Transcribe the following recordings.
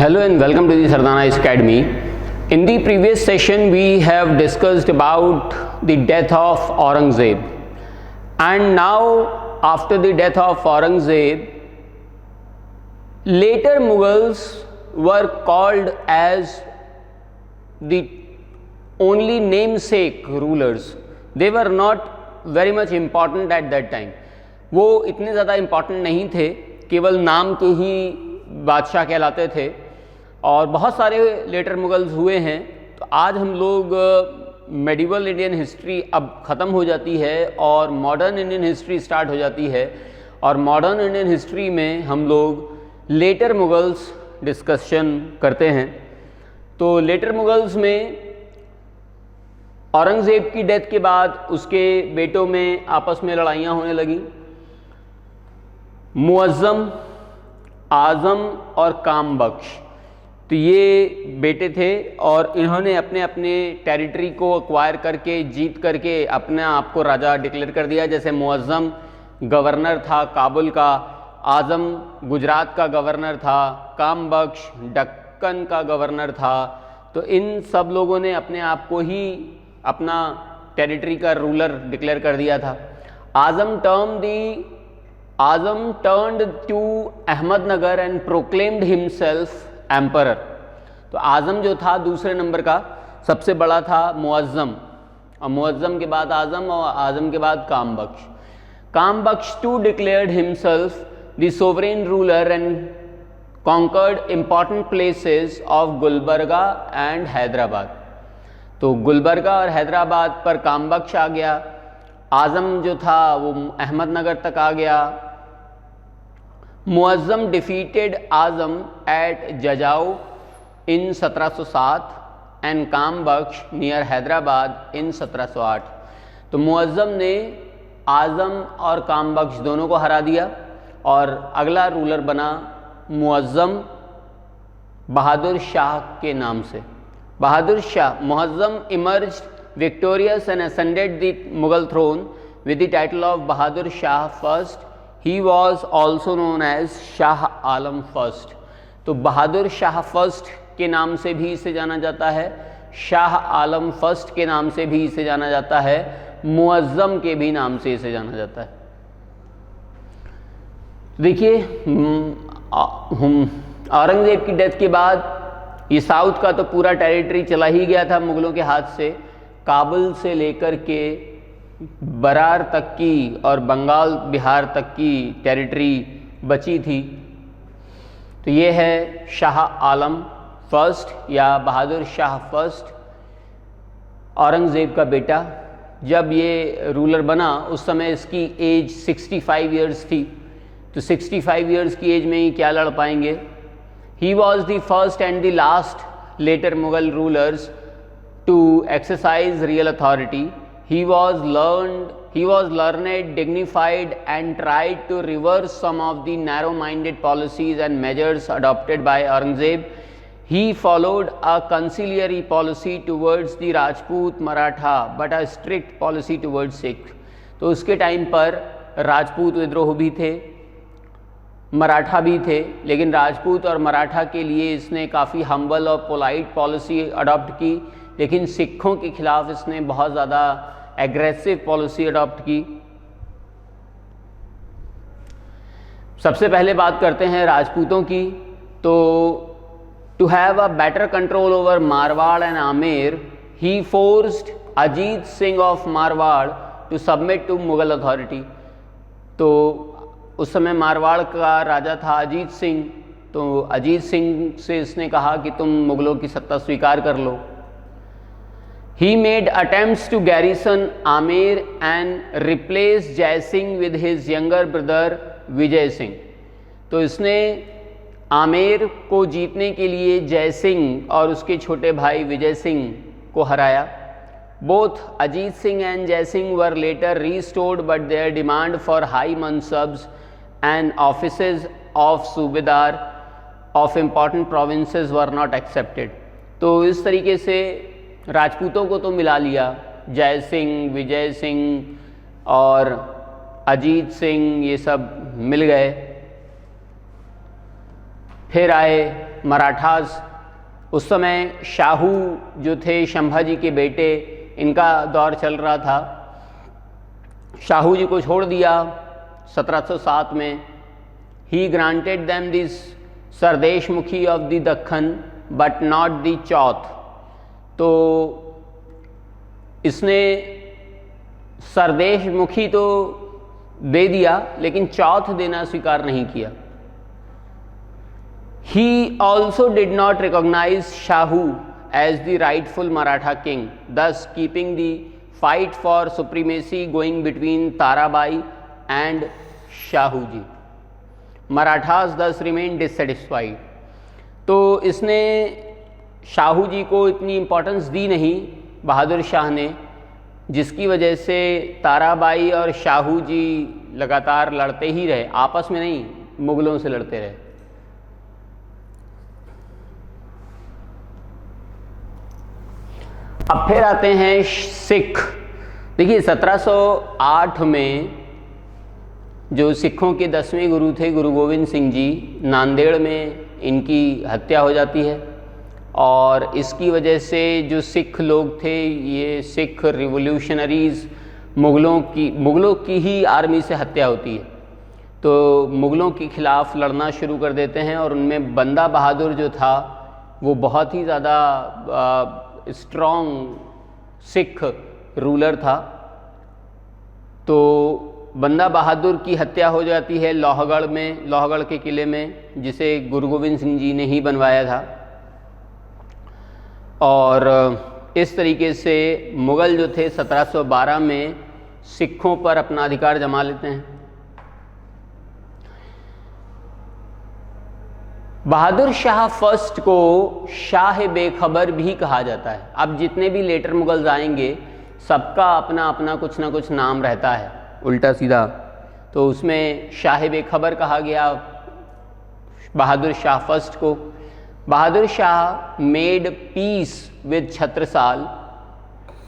Hello and welcome to the Sardana Academy. In the previous session we have discussed about the death of Aurangzeb, and now after the death of Aurangzeb, later Mughals were called as the only namesake rulers. They were not very much important at that time. वो इतने ज़्यादा important नहीं थे, केवल नाम के ही बादशाह कहलाते थे और बहुत सारे लेटर मुगल्स हुए हैं। तो आज हम लोग मेडिवल इंडियन हिस्ट्री अब ख़त्म हो जाती है और मॉडर्न इंडियन हिस्ट्री स्टार्ट हो जाती है, और मॉडर्न इंडियन हिस्ट्री में हम लोग लेटर मुगल्स डिस्कशन करते हैं। तो लेटर मुगल्स में औरंगज़ेब की डेथ के बाद उसके बेटों में आपस में लड़ाइयाँ होने लगी। मुअज़्ज़म, आज़म और कामबख्श, तो ये बेटे थे और इन्होंने अपने अपने टेरिटरी को एक्वायर करके, जीत करके अपने आप को राजा डिक्लेयर कर दिया। जैसे मुअज़्ज़म गवर्नर था काबुल का, आज़म गुजरात का गवर्नर था, कामबख्श दक्कन का गवर्नर था। तो इन सब लोगों ने अपने आप को ही अपना टेरिटरी का रूलर डिक्लेयर कर दिया था। आज़म turned to Ahmednagar and proclaimed himself emperor. तो आज़म जो था दूसरे नंबर का, सबसे बड़ा था मुअज़्ज़म, और मुअज़्ज़म के बाद आज़म और आज़म के बाद Kambakhsh. Kambakhsh too declared himself the sovereign ruler and conquered important places of Gulbarga and Hyderabad. तो गुलबर्गा और हैदराबाद पर कामबख्श आ गया। आज़म जो था वो अहमदनगर तक आ गया। Muazzam defeated Azam at Jajau in 1707 and Kambakhsh near Hyderabad in 1708। तो मुअज़्ज़म ने आज़म और कामबख्श दोनों को हरा दिया और अगला रूलर बना मुअज़्ज़म बहादुर शाह के नाम से। Bahadur Shah, Muazzam emerged victorious and ascended the Mughal throne with the title of Bahadur Shah first. He was also known as Shah Alam first. तो बहादुर शाह फर्स्ट के नाम से भी इसे जाना जाता है, शाह आलम फर्स्ट के नाम से भी इसे जाना जाता है, मुअज़्ज़म के भी नाम से इसे जाना जाता है। देखिए, औरंगज़ेब की डेथ के बाद ये साउथ का तो पूरा टेरिटरी चला ही गया था मुग़लों के हाथ से। काबुल से लेकर के बरार तक की और बंगाल बिहार तक की टेरिटरी बची थी। तो ये है शाह आलम फर्स्ट या बहादुर शाह फर्स्ट, औरंगज़ेब का बेटा। जब ये रूलर बना उस समय इसकी एज 65 ईयर्स थी। तो 65 ईयर्स की एज में ही क्या लड़ पाएंगे। He was the first and the last later Mughal rulers to exercise real authority. He was learned, dignified and tried to reverse some of the narrow-minded policies and measures adopted by Aurangzeb. He followed a conciliatory policy towards the Rajput Maratha but a strict policy towards Sikh. तो उसके time पर राजपूत विद्रोह भी थे, मराठा भी थे, लेकिन राजपूत और मराठा के लिए इसने काफ़ी हम्बल और पोलाइट पॉलिसी अडॉप्ट की, लेकिन सिखों के खिलाफ इसने बहुत ज़्यादा एग्रेसिव पॉलिसी अडॉप्ट की। सबसे पहले बात करते हैं राजपूतों की। तो to have a better control over Marwar and Amer, he forced Ajit Singh of Marwar to submit to Mughal authority. तो उस समय मारवाड़ का राजा था अजीत सिंह। तो अजीत सिंह से इसने कहा कि तुम मुग़लों की सत्ता स्वीकार कर लो। He made attempts to garrison Amer and replace Jai Singh with his younger brother Vijay Singh. तो इसने आमेर को जीतने के लिए जय सिंह और उसके छोटे भाई विजय सिंह को हराया। Both अजीत सिंह and जय Singh were later restored, but their demand for high mansabs and offices of सूबेदार of important provinces were not accepted. तो इस तरीके से राजपूतों को तो मिला लिया, जय सिंह, विजय सिंह और अजीत सिंह ये सब मिल गए। फिर आए मराठास। उस समय शाहू जो थे संभाजी के बेटे, इनका दौर चल रहा था। शाहू जी को छोड़ दिया 1707 में। He granted them this sardeshmukhi of the Deccan but not the chauth. तो इसने सरदेशमुखी तो दे दिया लेकिन चौथ देना स्वीकार नहीं किया। He also did not recognize Shahu as the rightful Maratha king, thus keeping the fight for supremacy going between Tarabai and Shahu ji. Marathas thus remained dissatisfied. तो इसने शाहू जी को इतनी इम्पोर्टेंस दी नहीं बहादुर शाह ने, जिसकी वजह से ताराबाई और शाहू जी लगातार लड़ते ही रहे, आपस में नहीं, मुगलों से लड़ते रहे। अब फिर आते हैं सिख। देखिए 1708 में जो सिखों के 10वें गुरु थे गुरु गोविंद सिंह जी, नांदेड़ में इनकी हत्या हो जाती है और इसकी वजह से जो सिख लोग थे, ये सिख रिवोल्यूशनरीज़, मुग़लों की ही आर्मी से हत्या होती है, तो मुग़लों के ख़िलाफ़ लड़ना शुरू कर देते हैं। और उनमें बंदा बहादुर जो था वो बहुत ही ज़्यादा स्ट्रॉन्ग सिख रूलर था। तो बंदा बहादुर की हत्या हो जाती है लोहगढ़ में, लोहगढ़ के किले में, जिसे गुरु गोविंद सिंह जी ने ही बनवाया था। और इस तरीके से मुग़ल जो थे 1712 में सिखों पर अपना अधिकार जमा लेते हैं। बहादुर शाह फर्स्ट को शाह बेखबर भी कहा जाता है। अब जितने भी लेटर मुग़ल्स आएंगे सबका अपना अपना कुछ ना कुछ नाम रहता है उल्टा सीधा, तो उसमें शाह बेखबर कहा गया बहादुर शाह फर्स्ट को। Bahadur Shah made peace with Chhatrasal,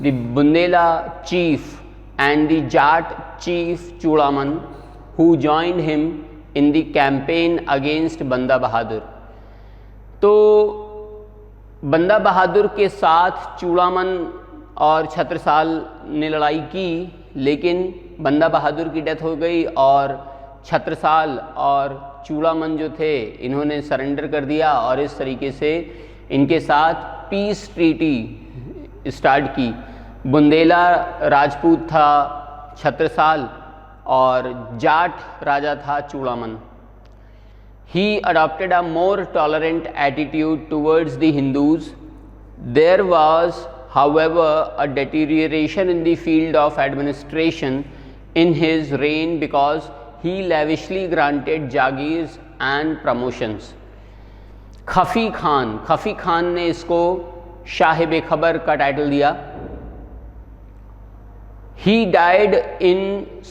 the Bundela chief and the Jat chief Churaman who joined him in the campaign against Banda Bahadur. तो बंदा बहादुर के साथ चूड़ामन और छत्रसाल ने लड़ाई की, लेकिन बंदा बहादुर की डेथ हो गई और छत्रसाल और चूड़ामन जो थे इन्होंने सरेंडर कर दिया और इस तरीके से इनके साथ पीस ट्रीटी स्टार्ट की। बुंदेला राजपूत था छत्रसाल और जाट राजा था Chudaman. He adopted a more tolerant attitude towards the Hindus. There was, however, a deterioration in the field of administration in his reign because he lavishly granted jagirs and promotions. खफ़ी Khan ने इसको शाह बेखबर का title दिया। He died in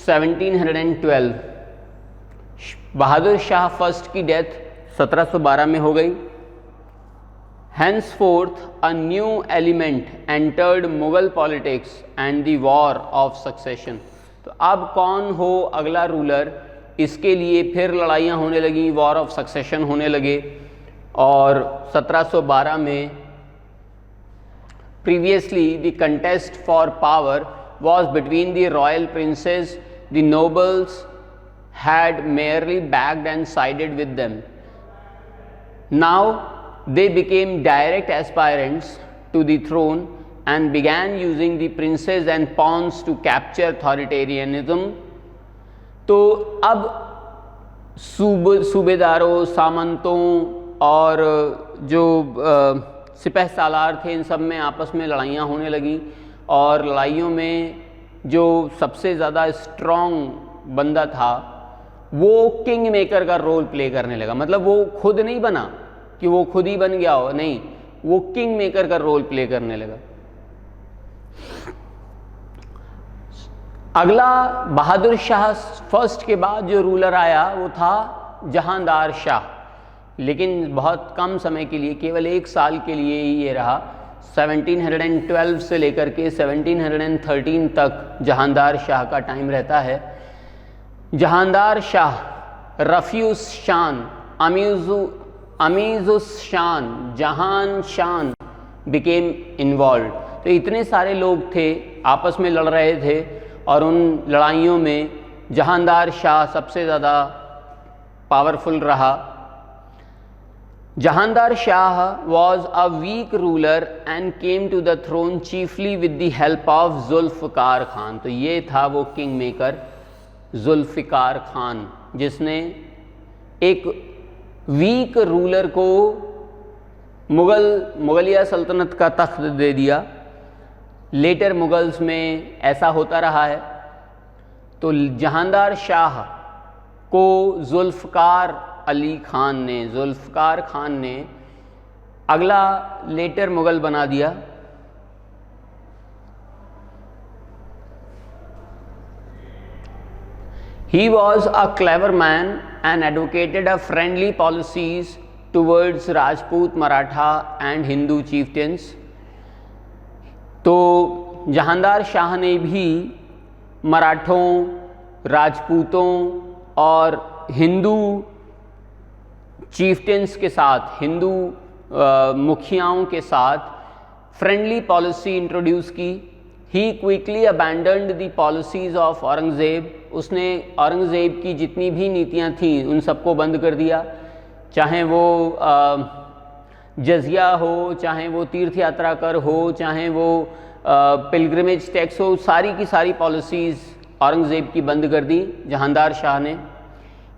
1712. Bahadur Shah first की death 1712 में हो गई। Henceforth a new element entered Mughal politics and the war of succession. तो अब कौन हो अगला रूलर, इसके लिए फिर लड़ाइयाँ होने लगी, वॉर ऑफ सक्सेशन होने लगे। और 1712 में previously the contest for power was between the royal princes. The nobles had merely backed and sided with them. Now they became direct aspirants to the throne and began using the princes and pawns to capture authoritarianism. तो अब सूबेदारों, सामंतों और जो सिपह सालार थे, इन सब में आपस में लड़ाइयाँ होने लगी और लड़ाइयों में जो सबसे ज़्यादा स्ट्रॉन्ग बंदा था वो किंग मेकर का रोल प्ले करने लगा। मतलब वो खुद नहीं बना कि वो खुद ही बन गया हो, नहीं, वो किंग मेकर का रोल प्ले करने लगा। अगला बहादुर शाह फर्स्ट के बाद जो रूलर आया वो था जहांदार शाह, लेकिन बहुत कम समय के लिए, केवल 1 साल के लिए ही ये रहा। 1712 से लेकर के 1713 तक जहांदार शाह का टाइम रहता है। जहांदार शाह रफ़ीउस शान अमीजुस शान, जहान शान बिकेम इन्वॉल्व। तो इतने सारे लोग थे आपस में लड़ रहे थे और उन लड़ाइयों में जहांदार शाह सबसे ज़्यादा पावरफुल रहा। Jahandar Shah was a weak ruler and came to the throne chiefly with the help of Zulfikar Khan. तो ये था वो किंग मेकर जुल्फ़िकार खान, जिसने एक वीक रूलर को मुगलिया सल्तनत का तख्त दे दिया। लेटर मुगल्स में ऐसा होता रहा है। तो जहांदार शाह को जुल्फ़िकार खान ने अगला लेटर मुगल बना दिया। He was a clever man and advocated a friendly policies towards Rajput, Maratha and Hindu chieftains। तो जहांदार शाह ने भी मराठों, राजपूतों और हिंदू चीफ्टेंस के साथ, हिंदू मुखियाओं के साथ फ्रेंडली पॉलिसी इंट्रोड्यूस की। He quickly abandoned the policies of Aurangzeb. उसने औरंगज़ेब की जितनी भी नीतियां थीं उन सबको बंद कर दिया, चाहे वो जजिया हो, चाहे वो तीर्थ यात्रा कर हो, चाहे वो पिलग्रिमेज टैक्स हो, सारी की सारी पॉलिसीज़ औरंगज़ेब की बंद कर दी जहांदार शाह ने।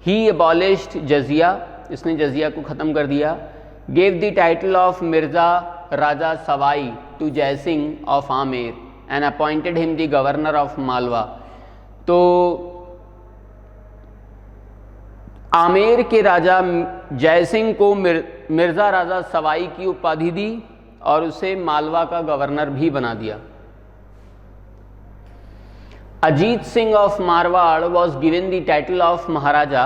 ही अबॉलिश्ड जजिया, इसने जजिया को ख़त्म कर दिया। Gave the title of Mirza Raja Sawai two Jai Singh of Amer and appointed him the governor of Malwa. तो आमेर के राजा जय सिंह को मिर्ज़ा राजा सवाई की उपाधि दी और उसे मालवा का गवर्नर भी बना दिया। Ajit Singh of Marwar was given the title of Maharaja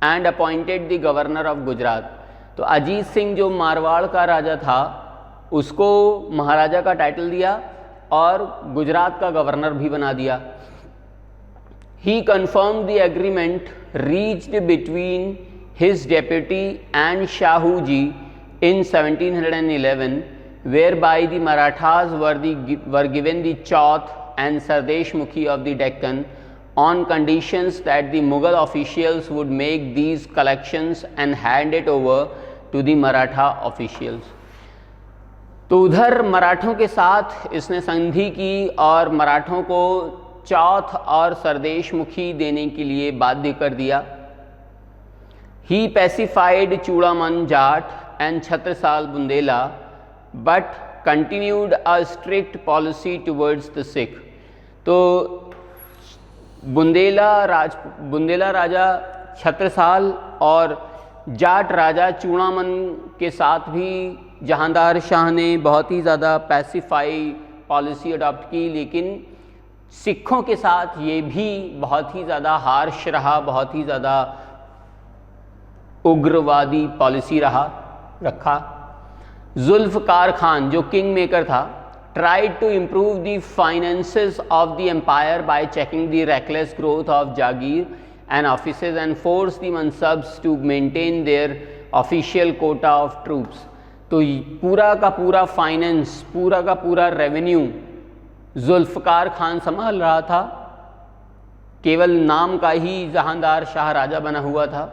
and appointed the governor of Gujarat. तो अजीत सिंह जो मारवाड़ का राजा था उसको महाराजा का टाइटल दिया और गुजरात का गवर्नर भी बना दिया। He confirmed the agreement reached between his deputy and Shahu ji in 1711, whereby the Marathas were given the Chauth and Sardesh Mukhi of the Deccan on conditions that the Mughal officials would make these collections and hand it over to the Maratha officials। तो उधर मराठों के साथ इसने संधि की और मराठों को चौथ और सरदेश मुखी देने के लिए बाध्य कर दिया। He pacified Chudaman Jat and Chhatrisal Bundela but continued a strict policy towards the Sikh। तो बुंदेला राजा छत्रसाल और जाट राजा चूड़ामन के साथ भी जहांदार शाह ने बहुत ही ज़्यादा पैसिफाई पॉलिसी अडॉप्ट की, लेकिन सिखों के साथ ये भी बहुत ही ज़्यादा हार्श रहा, बहुत ही ज़्यादा उग्रवादी पॉलिसी रखा। जुल्फ़िकार खान जो किंग मेकर था tried to improve the finances of the empire by checking the reckless growth of Jagir and offices and forced the mansabs to maintain their official quota of troops। तो पूरा का पूरा finance, पूरा का पूरा revenue Zulfikar Khan संभाल रहा था। केवल नाम का ही जहांदार शाह राजा बना हुआ था।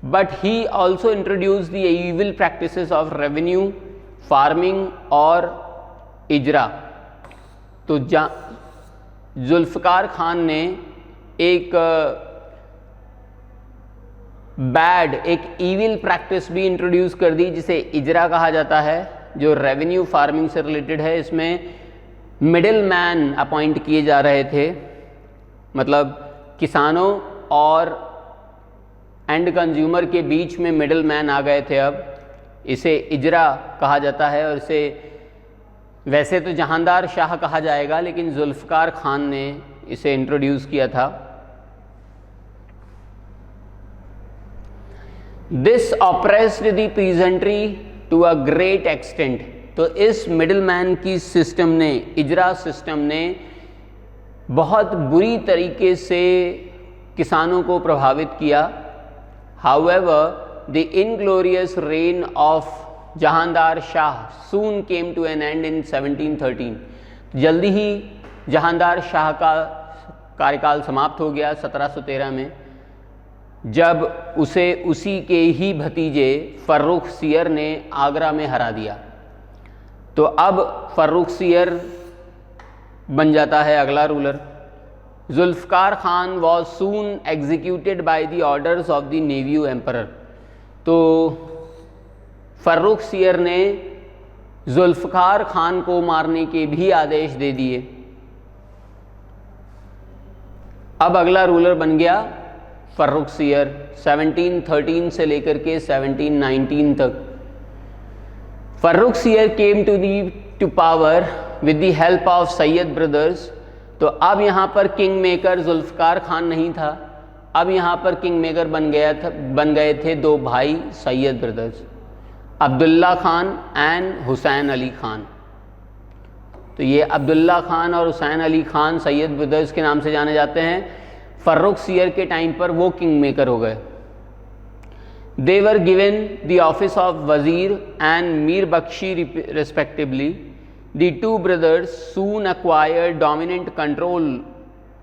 But he also introduce the evil practices of revenue, farming और इजरा। तो जुल्फ़िकार खान ने एक एक इविल प्रैक्टिस भी इंट्रोड्यूस कर दी जिसे इजरा कहा जाता है, जो रेवेन्यू फार्मिंग से रिलेटेड है। इसमें मिडिल मैन अपॉइंट किए जा रहे थे, मतलब किसानों और एंड कंज्यूमर के बीच में मिडिल मैन आ गए थे। अब इसे इजरा कहा जाता है और इसे वैसे तो जहांदार शाह कहा जाएगा, लेकिन जुल्फ़िकार खान ने इसे इंट्रोड्यूस किया था। This oppressed the peasantry to a great extent. तो इस मिडिल मैन की सिस्टम ने, इजरा सिस्टम ने बहुत बुरी तरीके से किसानों को प्रभावित किया। However, the inglorious reign of Jahandar Shah soon came to an end in 1713। जल्दी ही जहांदार शाह का कार्यकाल समाप्त हो गया 1713 में, जब उसे उसी के ही भतीजे फर्रुखसियर ने आगरा में हरा दिया। तो अब फर्रुखसियर बन जाता है अगला ruler. Zulfikar Khan was soon executed by the orders of the new emperor. तो फर्रुखसियर ने जुल्फ़कार खान को मारने के भी आदेश दे दिए। अब अगला रूलर बन गया फर्रुखसियर 1713 से लेकर के 1719 तक। Farrukhsiyar came to power with the help of Sayyid brothers. तो अब यहाँ पर किंग मेकर जुल्फ़कार खान नहीं था, अब यहाँ पर किंग मेकर बन गए थे दो भाई सैयद ब्रदर्स, अब्दुल्ला खान एंड हुसैन अली खान। तो ये अब्दुल्ला खान और हुसैन अली खान सैयद ब्रदर्स के नाम से जाने जाते हैं। फर्रुखसियर के टाइम पर वो किंग मेकर हो गए। They were given the office of wazir and Mir Bakhshi respectively. The two brothers soon acquired dominant control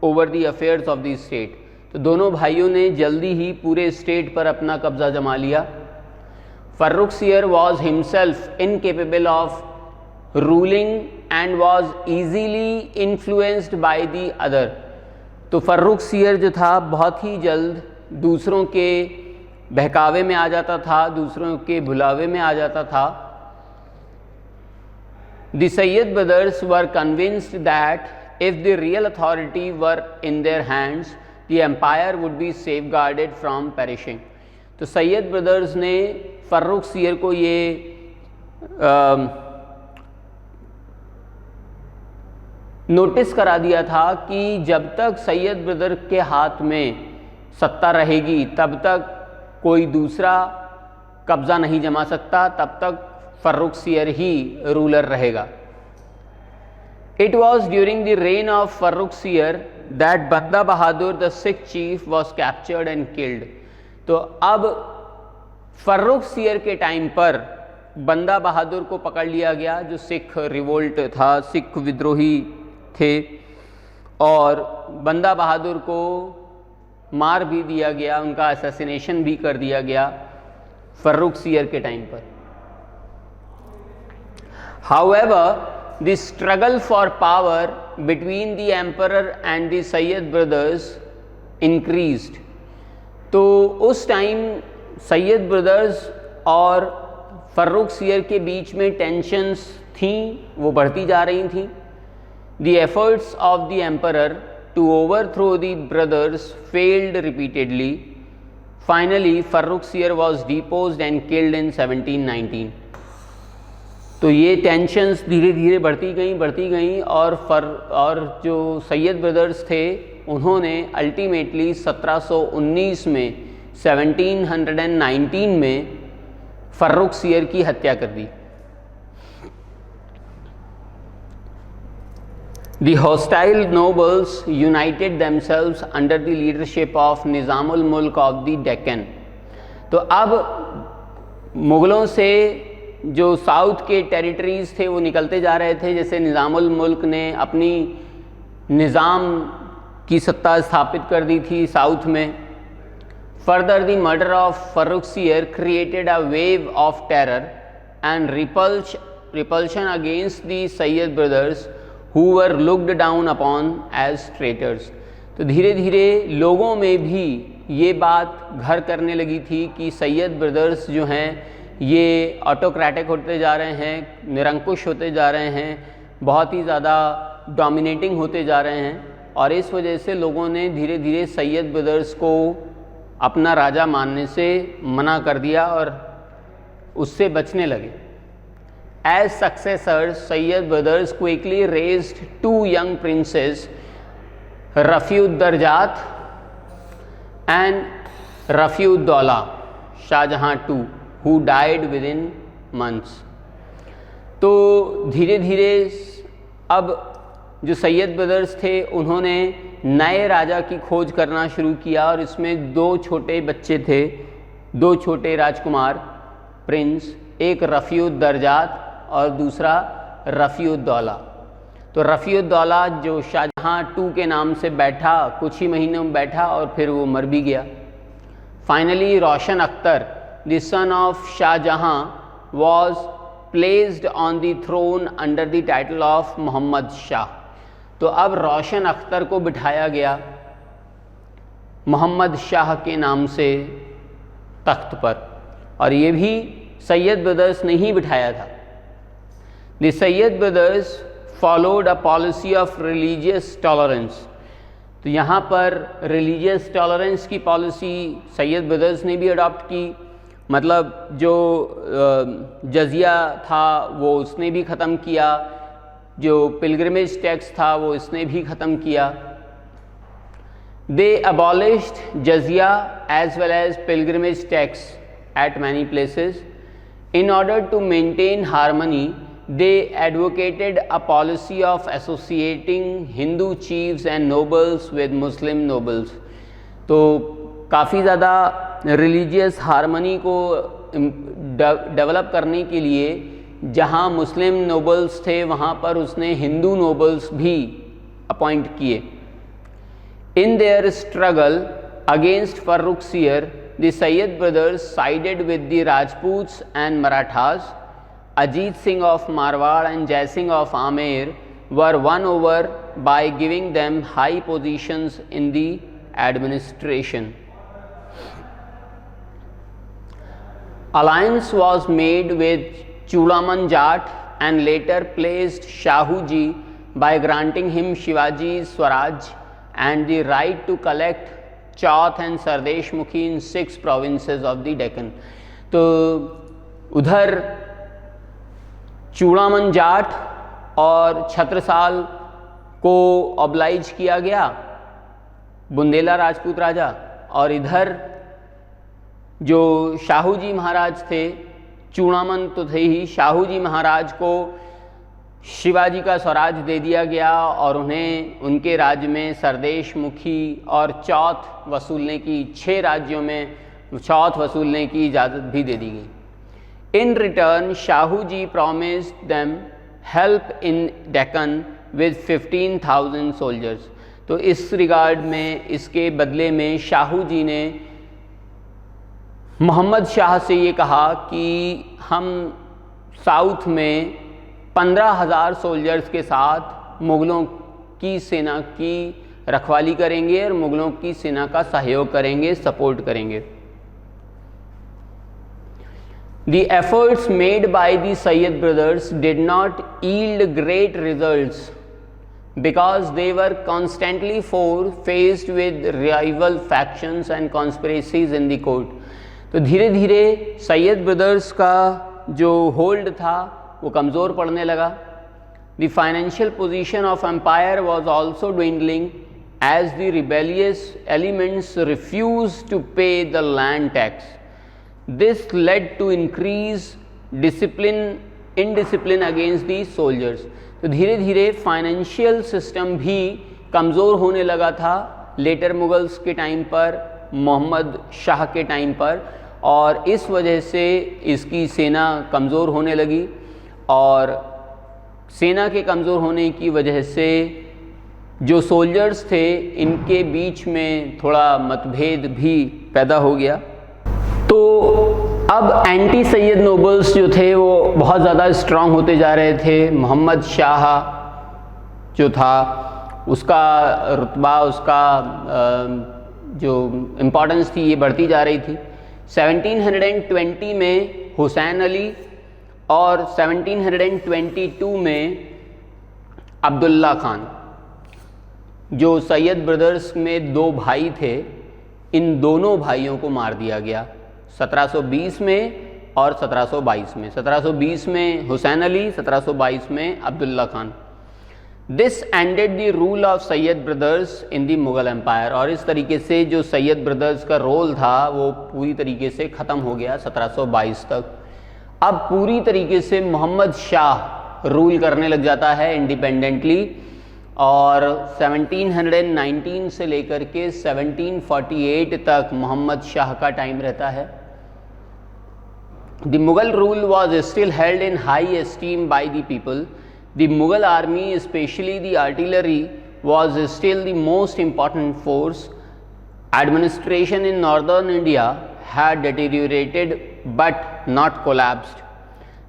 over the affairs of the state। तो दोनों भाइयों ने जल्दी ही पूरे स्टेट पर अपना कब्जा जमा लिया। Farrukhsiyar was himself incapable of ruling and was easily influenced by the other। तो फर्रुखसियर जो था बहुत ही जल्द दूसरों के बहकावे में आ जाता था, दूसरों के भुलावे में आ जाता था। The Sayyid brothers were convinced that if the real authority were in their hands, the empire would be safeguarded from perishing। तो सैयद ब्रदर्स ने फर्रुखसियर को ये नोटिस करा दिया था कि जब तक सैयद ब्रदर के हाथ में सत्ता रहेगी तब तक कोई दूसरा कब्जा नहीं जमा सकता, तब तक फर्रुखसियर ही रूलर रहेगा। It was during the reign of Farrukhsiyar that Banda Bahadur the Sikh chief was captured and killed. तो अब फर्रुखसियर के टाइम पर बंदा बहादुर को पकड़ लिया गया, जो सिख रिवोल्ट था, सिख विद्रोही थे, और बंदा बहादुर को मार भी दिया गया, उनका असैसिनेशन भी कर दिया गया फर्रुखसियर के टाइम पर। However, the struggle for power between the emperor and the Sayyid brothers increased। तो उस टाइम सैयद ब्रदर्स और फर्रुखसियर के बीच में टेंशन्स थीं, वो बढ़ती जा रही थीं। The efforts of the emperor to overthrow the brothers failed repeatedly। Finally, Farrukhsiyar was deposed and killed in 1719। तो ये टेंशन्स धीरे धीरे बढ़ती गई और जो सैयद ब्रदर्स थे उन्होंने अल्टीमेटली 1719 में 1719 में फर्रुखसियर की हत्या कर दी। The hostile nobles united themselves under the leadership of Nizamul मुल्क of the Deccan। तो अब मुग़लों से जो साउथ के टेरिटरीज़ थे वो निकलते जा रहे थे, जैसे निज़ामुल मुल्क ने अपनी निज़ाम की सत्ता स्थापित कर दी थी साउथ में। Further the murder of Farrukhsiyar created a wave of terror and repulsion against the Sayyid brothers who were looked down upon as traitors. तो धीरे धीरे लोगों में भी ये बात घर करने लगी थी कि सैयद ब्रदर्स जो हैं ये ऑटोक्रेटिक होते जा रहे हैं, निरंकुश होते जा रहे हैं, बहुत ही ज़्यादा डोमिनेटिंग होते जा रहे हैं, और इस वजह से लोगों ने धीरे धीरे सैयद ब्रदर्स को अपना राजा मानने से मना कर दिया और उससे बचने लगे। As successors Sayyid brothers quickly raised two young princes, Rafiuddarajat and Rafiuddaula Shahjahan two, who died within months। तो धीरे धीरे अब जो सैयद ब्रदर्स थे उन्होंने नए राजा की खोज करना शुरू किया, और इसमें दो छोटे बच्चे थे दो छोटे राजकुमार प्रिंस, एक रफ़ीउद्दर्जात और दूसरा रफ़ीउद्दौला। तो रफ़ीउद्दौला जो शाहजहाँ II के नाम से बैठा, कुछ ही महीनों में बैठा और फिर वो मर भी गया। Finally Roshan Akhtar, the son of Shahjahan, was placed on the throne under the title of Mohammad Shah. तो अब रोशन अख्तर को बिठाया गया मोहम्मद शाह के नाम से तख्त पर, और ये भी सैयद ब्रदर्स ने ही बिठाया था। The Sayyid brothers followed a policy of religious tolerance. तो यहाँ पर रिलीजियस टॉलरेंस की पॉलिसी सैयद ब्रदर्स ने भी अडॉप्ट की, मतलब जो जजिया था वो उसने भी ख़त्म किया, जो पिलग्रिमेज टैक्स था वो इसने भी ख़त्म किया। They abolished jizya as well as pilgrimage tax at many places. In order to maintain harmony, they advocated a policy of associating Hindu chiefs and nobles with Muslim nobles. तो काफ़ी ज़्यादा रिलीजियस हारमनी को डेवलप करने के लिए जहाँ मुस्लिम nobles थे वहाँ पर उसने हिंदू नोबल्स भी अपॉइंट किए। In their struggle against Farrukhsiyar, the Sayyid brothers sided with the Rajputs and Marathas. Ajit Singh of Marwar and Jai Singh of Amer were won over by giving them high positions in the administration. Alliance was made with Chulaman Jat and later placed Shahu Ji by granting him Shivaji's Swaraj and the right to collect Chauth and Sardesh मुखी इन 6 provinces of the Deccan. तो उधर चूड़ामन जाट और छत्रसाल को oblige किया गया, बुंदेला राजपूत राजा, और इधर जो शाहू जी महाराज थे, चूड़ामन तो थे ही, शाहू जी महाराज को शिवाजी का स्वराज दे दिया गया और उन्हें उनके राज्य में सरदेश मुखी और चौथ वसूलने की, 6 राज्यों में चौथ वसूलने की इजाज़त भी दे दी गई। In return Shahu ji promised them help in Deccan with 15,000 soldiers. तो इस रिगार्ड में, इसके बदले में शाहू जी ने मोहम्मद शाह से ये कहा कि हम साउथ में 15,000 सोल्जर्स के साथ मुग़लों की सेना की रखवाली करेंगे और मुग़लों की सेना का सहयोग करेंगे, सपोर्ट करेंगे। The efforts made by the Sayyid brothers did not yield great results because they were constantly faced with rival factions and conspiracies in the court. तो धीरे धीरे सैयद ब्रदर्स का जो होल्ड था वो कमज़ोर पड़ने लगा। The financial position of empire was also dwindling as the rebellious elements refused to pay the land tax. This led to increased indiscipline against the soldiers. तो धीरे धीरे फाइनेंशियल सिस्टम भी कमज़ोर होने लगा था लेटर मुगल्स के टाइम पर, मोहम्मद शाह के टाइम पर, और इस वजह से इसकी सेना कमज़ोर होने लगी और सेना के कमज़ोर होने की वजह से जो सोल्जर्स थे इनके बीच में थोड़ा मतभेद भी पैदा हो गया। तो अब एंटी सैयद नोबल्स जो थे वो बहुत ज़्यादा स्ट्रांग होते जा रहे थे। मोहम्मद शाह जो था उसका रुतबा, उसका जो इम्पोर्टेंस थी ये बढ़ती जा रही थी। 1720 में हुसैन अली और 1722 में अब्दुल्ला खान, जो सैयद ब्रदर्स में 2 भाई थे, इन दोनों भाइयों को मार दिया गया 1720 में और 1722 में। 1720 में हुसैन अली, 1722 में Abdullah Khan. This ended the rule of Sayyid brothers in the Mughal empire. और इस तरीके से जो सैयद ब्रदर्स का रोल था वो पूरी तरीके से ख़त्म हो गया 1722 तक। अब पूरी तरीके से मोहम्मद शाह रूल करने लग जाता है इंडिपेंडेंटली, और 1719 से लेकर के 1748 तक मोहम्मद शाह का टाइम रहता है। The Mughal rule was still held in high esteem by the people. The Mughal army, especially the artillery, was still the most important force. Administration in northern India had deteriorated but not collapsed.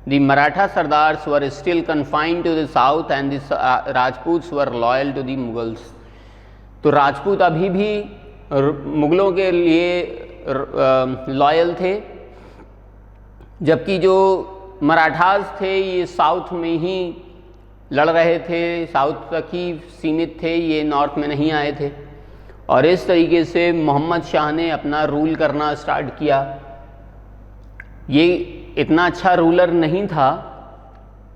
The Maratha Sardars were still confined to the south and the Rajputs were loyal to the Mughals. तो राजपूत अभी भी मुगलों के लिए loyal थे, जबकि जो मराठास थे ये साउथ में ही लड़ रहे थे, साउथ तक ही सीमित थे, ये नॉर्थ में नहीं आए थे। और इस तरीके से मोहम्मद शाह ने अपना रूल करना स्टार्ट किया। ये इतना अच्छा रूलर नहीं था।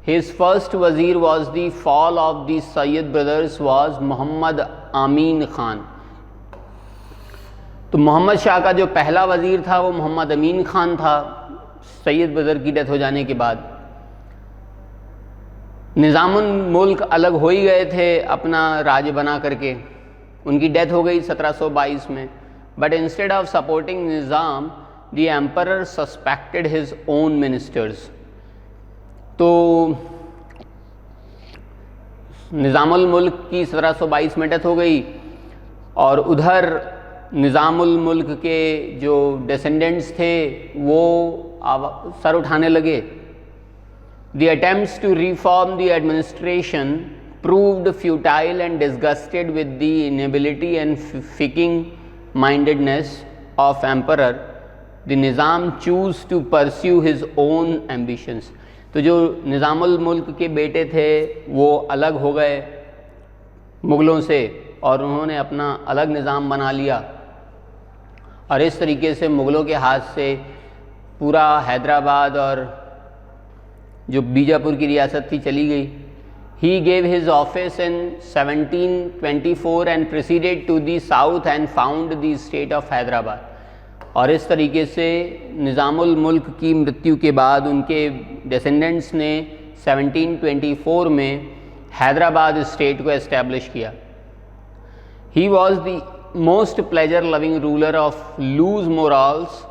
His first wazir was the fall of the Sayyid brothers was Mohammad Amin Khan. तो मोहम्मद शाह का जो पहला वज़ीर था वो मोहम्मद अमीन खान था, सैयद ब्रदर की डेथ हो जाने के बाद। निज़ामुल मुल्क अलग हो ही गए थे अपना राज्य बना करके, उनकी डेथ हो गई 1722 में। But instead of supporting Nizam the emperor suspected his own ministers. तो निज़ामुल मुल्क की 1722 में डेथ हो गई और उधर निज़ामुल मुल्क के जो डिसेंडेंट्स थे वो सर उठाने लगे। The attempts to reform the administration proved futile and disgusted with the inability and fickle-mindedness of emperor, the Nizam chose to pursue his own ambitions. तो जो निज़ामुल मुल्क के बेटे थे वो अलग हो गए मुग़लों से और उन्होंने अपना अलग निज़ाम बना लिया और इस तरीके से मुग़लों के हाथ से पूरा हैदराबाद और जो बीजापुर की रियासत थी चली गई। He gave his office in 1724 and proceeded to the south and found the state of Hyderabad. और इस तरीके से निज़ामुल मुल्क की मृत्यु के बाद उनके डिसेंडेंट्स ने 1724 में हैदराबाद स्टेट को एस्टैब्लिश किया। He was the most pleasure loving ruler of loose morals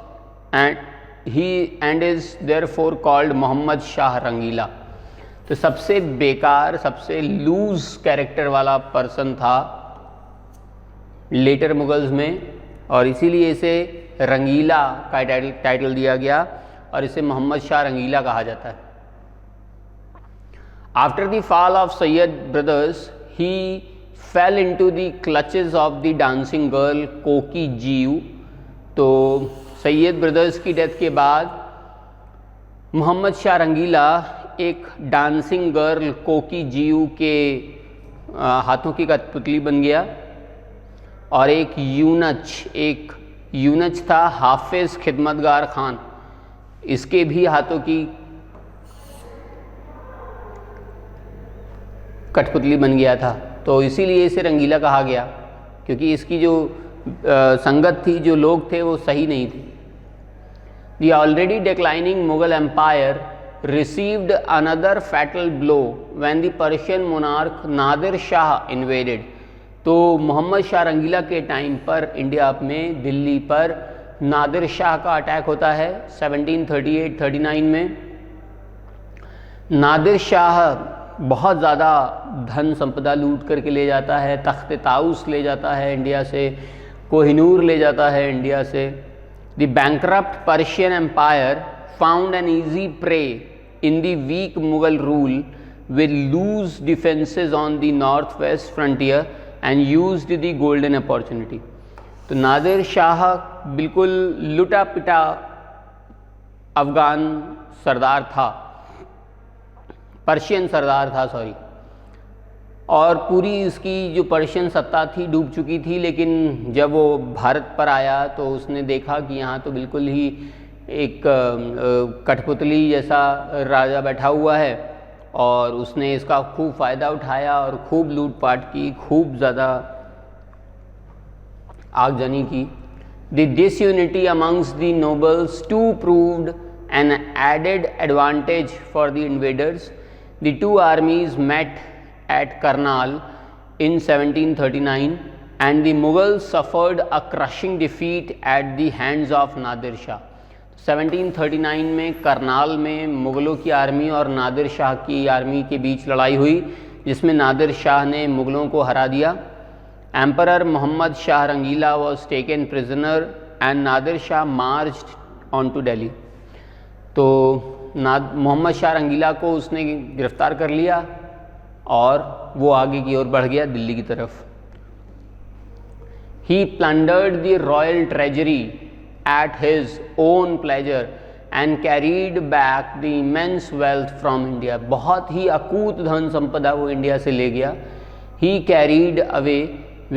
and is therefore called Mohammad Shah Rangila. तो सबसे बेकार, सबसे लूज कैरेक्टर वाला पर्सन था लेटर मुगल्स में और इसीलिए इसे रंगीला का टाइटल दिया गया और इसे मोहम्मद शाह रंगीला कहा जाता है। After the fall of Sayyid brothers he fail into the clutches of the dancing girl कोकी जीयू। तो सैयद ब्रदर्स की डेथ के बाद मोहम्मद शाह रंगीला एक डांसिंग गर्ल कोकी जीयू के हाथों की कठपुतली बन गया और एक यूनच था हाफिज खिदमतगार खान, इसके भी हाथों की कठपुतली बन गया था। तो इसीलिए इसे रंगीला कहा गया क्योंकि इसकी जो संगत थी, जो लोग थे वो सही नहीं थे। The already declining Mughal empire received another fatal blow when the Persian monarch Nadir Shah invaded। तो मोहम्मद शाह रंगीला के टाइम पर इंडिया में दिल्ली पर नादिर शाह का अटैक होता है 1738-39 में। नादिर शाह बहुत ज़्यादा धन संपदा लूट करके ले जाता है, तख्त ताउस ले जाता है इंडिया से, कोहिनूर ले जाता है इंडिया से। The bankrupt Persian Empire found an easy prey in the weak Mughal rule with loose defenses on the northwest frontier and used the golden opportunity। तो नादिर शाह बिल्कुल लुटा पिटा अफगान सरदार था, पर्शियन सरदार था सॉरी, और पूरी इसकी जो पर्शियन सत्ता थी डूब चुकी थी। लेकिन जब वो भारत पर आया तो उसने देखा कि यहाँ तो बिल्कुल ही एक कठपुतली जैसा राजा बैठा हुआ है और उसने इसका खूब फ़ायदा उठाया और खूब लूटपाट की, खूब ज़्यादा आगजनी की। The disunity amongst the nobles too proved an added advantage for the invaders. The two armies met at Karnal in 1739 and the Mughals suffered a crushing defeat at the hands of Nadir Shah। 1739 में करनाल में मुग़लों की army और नादिर शाह की army के बीच लड़ाई हुई, जिसमें नादिर शाह ने मुग़लों को हरा दिया। Emperor Mohammad Shah Rangeela was taken prisoner and Nadir Shah marched on to Delhi. तो मोहम्मद शाह रंगीला को उसने गिरफ़्तार कर लिया और वो आगे की ओर बढ़ गया दिल्ली की तरफ। He plundered the royal treasury at his own pleasure and carried back the immense wealth from India। बहुत ही अकूत धन संपदा वो इंडिया से ले गया। He carried away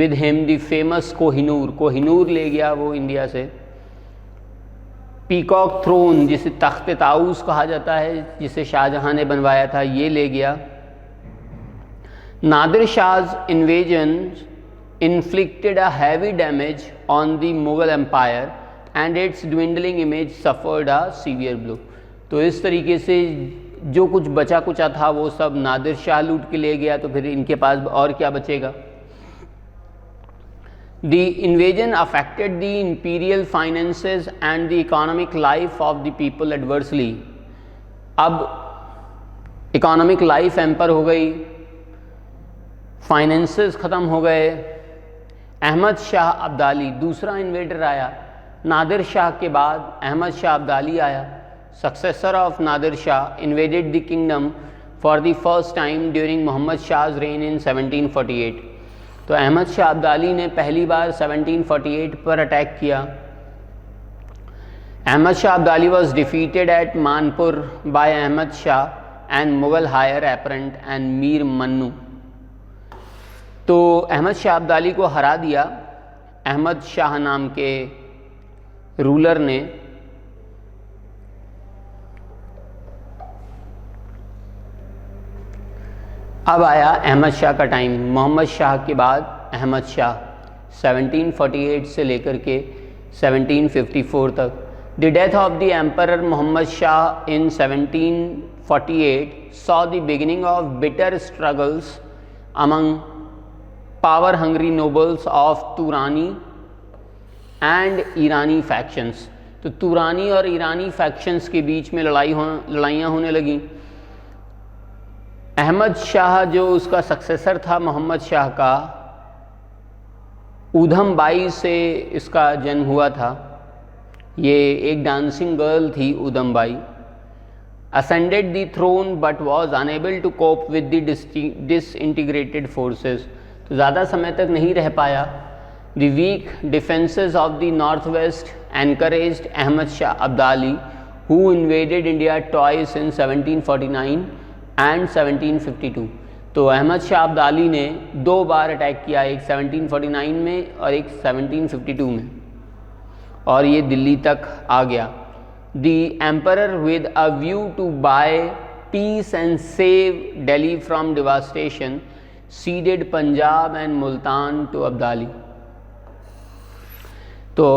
with him the famous Kohinoor ले गया वो इंडिया से। पीकॉक थ्रोन, जिसे तख्त ताऊस कहा जाता है, जिसे शाहजहां ने बनवाया था, ये ले गया। Nadir शाह's invasion inflicted a heavy damage on the Mughal Empire and its dwindling image suffered a severe blow। तो इस तरीके से जो कुछ बचा कुचा था वो सब नादिर शाह लूट के ले गया, तो फिर इनके पास और क्या बचेगा। The invasion affected the imperial finances and the economic life of the people adversely। अब इकोनॉमिक लाइफ एम्पर हो गई, फाइनेंसेस ख़त्म हो गए। अहमद शाह अब्दाली दूसरा इन्वेडर आया, नादिर शाह के बाद अहमद शाह अब्दाली आया। Successor of Nadir Shah invaded the kingdom for the first time during Mohammad शाह's रेन इन 1748। तो अहमद शाह अब्दाली ने पहली बार 1748 पर अटैक किया। Ahmad Shah Abdali was defeated at Manpur by Ahmad Shah and Mughal heir apparent and Mir Mannu. तो अहमद शाह अब्दाली को हरा दिया अहमद शाह नाम के रूलर ने। अब आया अहमद शाह का टाइम। मोहम्मद शाह के बाद अहमद शाह 1748 से लेकर के 1754 तक। The death of the emperor Mohammad Shah in 1748 saw the beginning of bitter struggles among power hungry nobles of Turani and Irani factions. तो तुरानी और ईरानी फैक्शंस के बीच में लड़ाइयाँ होने लगी। अहमद शाह जो उसका सक्सेसर था मोहम्मद शाह का, ऊधम बाई से इसका जन्म हुआ था। ये एक डांसिंग गर्ल थी ऊधम by. ascended the throne but was unable to cope with the disintegrated forces। तो ज़्यादा समय तक नहीं रह पाया। The weak defences of the northwest encouraged Ahmad Shah Abdali, who invaded India twice in 1749 and 1752। तो अहमद शाह अब्दाली ने दो बार अटैक किया, एक 1749 में और एक 1752 में, और ये दिल्ली तक आ गया। The emperor with a view to buy peace and save Delhi from devastation ceded Punjab and Multan to Abdali. तो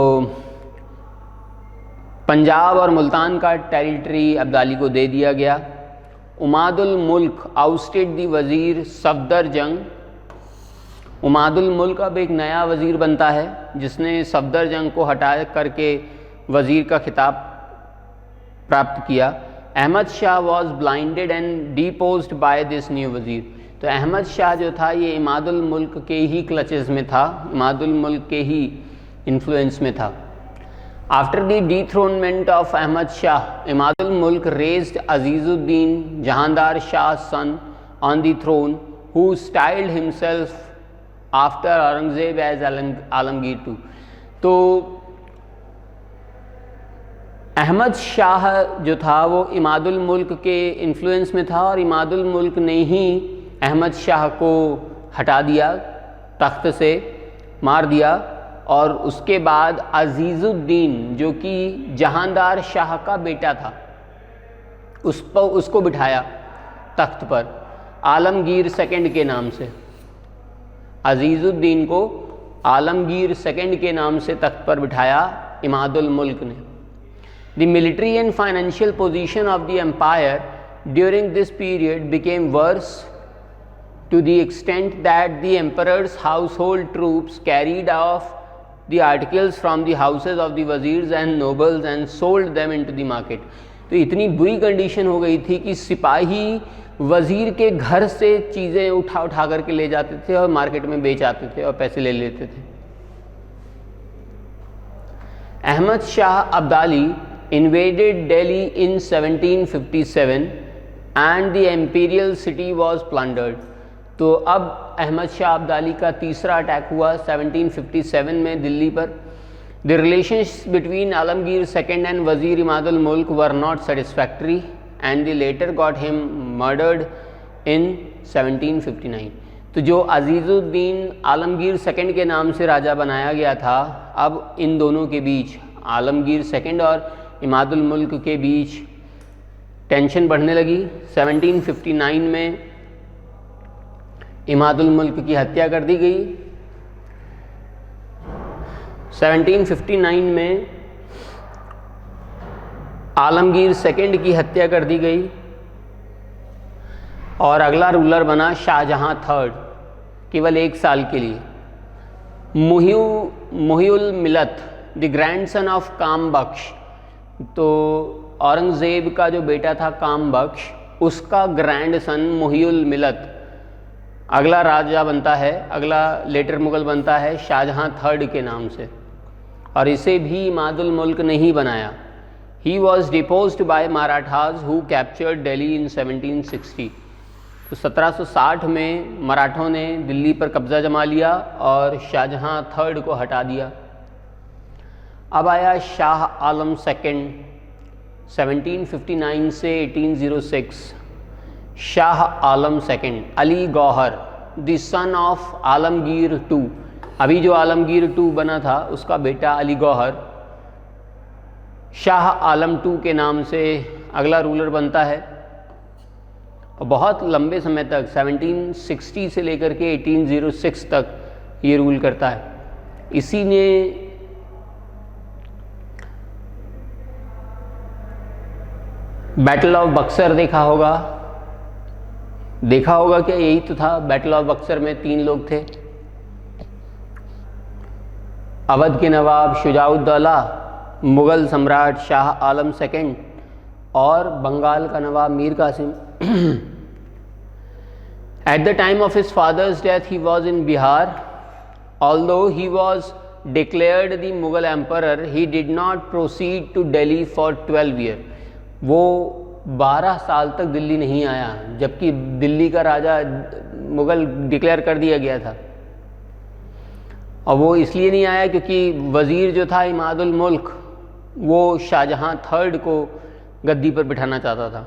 पंजाब और मुल्तान का टेरिटरी अब्दाली को दे दिया गया। उमादुल मुल्क आउस्टेड दी वज़ीर सफदर जंग। उमादुल मुल्क अब एक नया वज़ीर बनता है जिसने सफदर जंग को हटा करके वज़ीर का खिताब प्राप्त किया। Ahmad Shah was blinded and deposed by this new wazir. तो अहमद शाह जो था ये इमादुल मुल्क के ही क्लचेस में था, इमादुल मुल्क के ही इन्फ्लुएंस में था। After the dethronement of Ahmad Shah, Imadul Mulk raised Azizuddin Jahandar Shah son on the throne, who styled himself after Aurangzeb as Alamgir two. तो अहमद शाह जो था वो इमादुल मुल्क के इन्फ्लुएंस में था और इमादुल मुल्क ने ही अहमद शाह को हटा दिया, तख्त से मार दिया, और उसके बाद अजीजुद्दीन जो कि जहांदार शाह का बेटा था उसको बिठाया तख्त पर आलमगीर सेकंड के नाम से। अजीजुद्दीन को आलमगीर सेकंड के नाम से तख्त पर बिठाया इमादुल मुल्क ने। The military and financial position of the empire during this period became worse to the extent that the emperor's household troops carried off the articles from the houses of the wazirs and nobles and sold them into the market। तो इतनी बुरी condition हो गई थी कि सिपाही वज़ीर के घर से चीज़ें उठा उठा करके ले जाते थे और मार्केट में बेच आते थे और पैसे ले लेते थे। Ahmad Shah Abdali invaded Delhi in 1757 and the imperial city was plundered। तो अब अहमद शाह अब्दाली का तीसरा अटैक हुआ 1757 में दिल्ली पर। The relations between Alamgir II and Wazir Imadul Mulk were not satisfactory and they later got him murdered in 1759। तो जो अजीज़ुद्दीन आलमगीर सेकंड के नाम से राजा बनाया गया था, अब इन दोनों के बीच, आलमगीर सेकंड और इमादुल मुल्क के बीच टेंशन बढ़ने लगी। 1759 में इमादुल मुल्क की हत्या कर दी गई। 1759 में आलमगीर सेकंड की हत्या कर दी गई और अगला रूलर बना शाहजहां थर्ड, केवल 1 साल के लिए। मुहिउल मिलत द ग्रैंडसन ऑफ काम बख्श, तो औरंगज़ेब का जो बेटा था काम बख्श, उसका ग्रैंड सन मुहिउल मिलत अगला राजा बनता है, अगला लेटर मुगल बनता है शाहजहां थर्ड के नाम से, और इसे भी इमादुल मुल्क ने ही बनाया। He was deposed by Marathas who captured Delhi in 1760। तो 1760 में मराठों ने दिल्ली पर कब्जा जमा लिया और शाहजहां थर्ड को हटा दिया। अब आया शाह आलम सेकंड 1759 से 1806। Shah Alam second Ali Gauhar the son of Alamgir two, अभी जो आलमगीर टू बना था उसका बेटा अली गौहर शाह आलम टू के नाम से अगला रूलर बनता है और बहुत लंबे समय तक 1760 से लेकर के 1806 तक ये रूल करता है। इसी ने बैटल ऑफ बक्सर देखा होगा क्या? यही तो था। बैटल ऑफ बक्सर में 3 लोग थे, अवध के नवाब शुजाउद्दौला, मुग़ल सम्राट शाह आलम सेकंड और बंगाल का नवाब Mir Qasim. At the time of his father's death he was in Bihar. Although he was declared the Mughal emperor, he did not proceed to Delhi for 12 years। वो 12 साल तक दिल्ली नहीं आया, जबकि दिल्ली का राजा मुग़ल डिक्लेयर कर दिया गया था। और वो इसलिए नहीं आया क्योंकि वज़ीर जो था इमादुल मुल्क, वो शाहजहां थर्ड को गद्दी पर बिठाना चाहता था।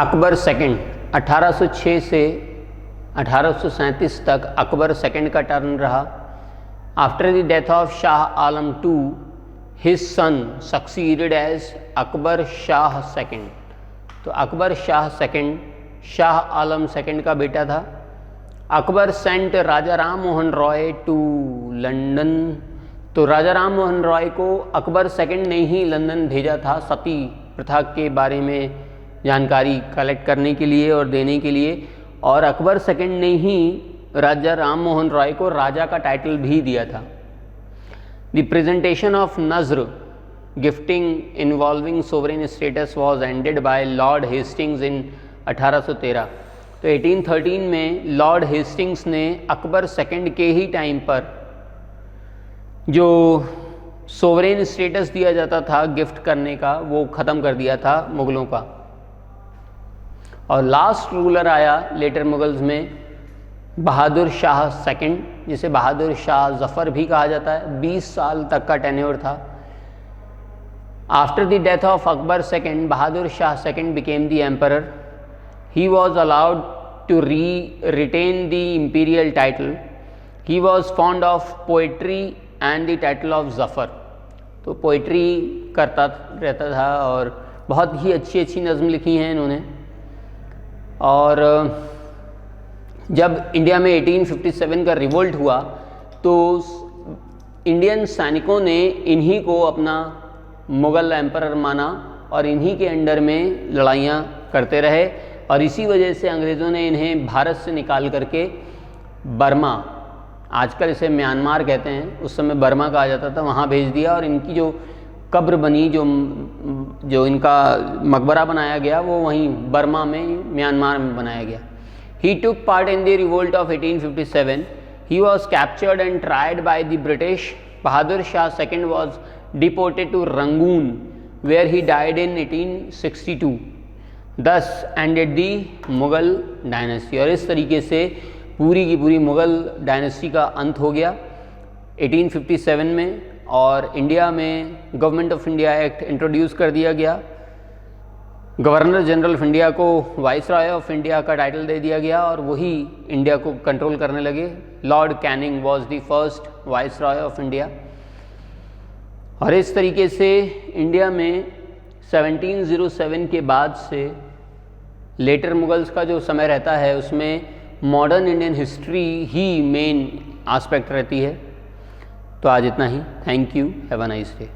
अकबर सेकंड 1806 से 1837 तक अकबर सेकंड का टर्न रहा। After the death of Shah Alam two, his son succeeded as Akbar Shah second. तो अकबर शाह सेकंड शाह आलम सेकंड का बेटा था। Akbar sent Raja Ram Mohan Roy to London. तो राजा राम मोहन रॉय को अकबर सेकंड ने ही लंदन भेजा था सती प्रथा के बारे में जानकारी कलेक्ट करने के लिए और देने के लिए, और अकबर सेकंड ने ही राजा राम मोहन रॉय को राजा का टाइटल भी दिया था। The presentation of nazr gifting involving sovereign status was ended by Lord Hastings in 1813। तो 1813 में लॉर्ड हेस्टिंग्स ने अकबर सेकंड के ही टाइम पर जो सोवरेन स्टेटस दिया जाता था गिफ्ट करने का, वो ख़त्म कर दिया था मुग़लों का। और लास्ट रूलर आया लेटर मुग़ल्स में बहादुर शाह सेकंड, जिसे बहादुर शाह ज़फ़र भी कहा जाता है। 20 साल तक का टेन्योर था। After the death of Akbar second, Bahadur Shah second became the emperor. He was allowed to retain the imperial title. He was fond of poetry and the title of Zafar. तो पोइट्री करता रहता था और बहुत ही अच्छी अच्छी नज़म लिखी हैं इन्होंने। और जब इंडिया में 1857 का रिवोल्ट हुआ तो इंडियन सैनिकों ने इन्हीं को अपना मुग़ल एम्परर माना और इन्हीं के अंडर में लड़ाइयाँ करते रहे। और इसी वजह से अंग्रेज़ों ने इन्हें भारत से निकाल करके बर्मा, आजकल इसे म्यांमार कहते हैं, उस समय बर्मा कहा जाता था, वहाँ भेज दिया और इनकी जो कब्र बनी, जो इनका मकबरा बनाया गया वो वहीं बर्मा में, म्यांमार में बनाया गया। He took part in the revolt of 1857. He was captured and tried by the British. Bahadur Shah II was deported to Rangoon, where he died in 1862. Thus ended the Mughal dynasty. और इस तरीके से पूरी की पूरी Mughal dynasty का अंत हो गया 1857 में, और इंडिया में government of India act introduce कर दिया गया। गवर्नर जनरल ऑफ इंडिया को वाइसरॉय ऑफ इंडिया का टाइटल दे दिया गया और वही इंडिया को कंट्रोल करने लगे। Lord Canning was the first viceroy of India. और इस तरीके से इंडिया में 1707 के बाद से लेटर मुगल्स का जो समय रहता है उसमें मॉडर्न इंडियन हिस्ट्री ही मेन एस्पेक्ट रहती है। तो आज इतना ही। Thank you, have a nice day.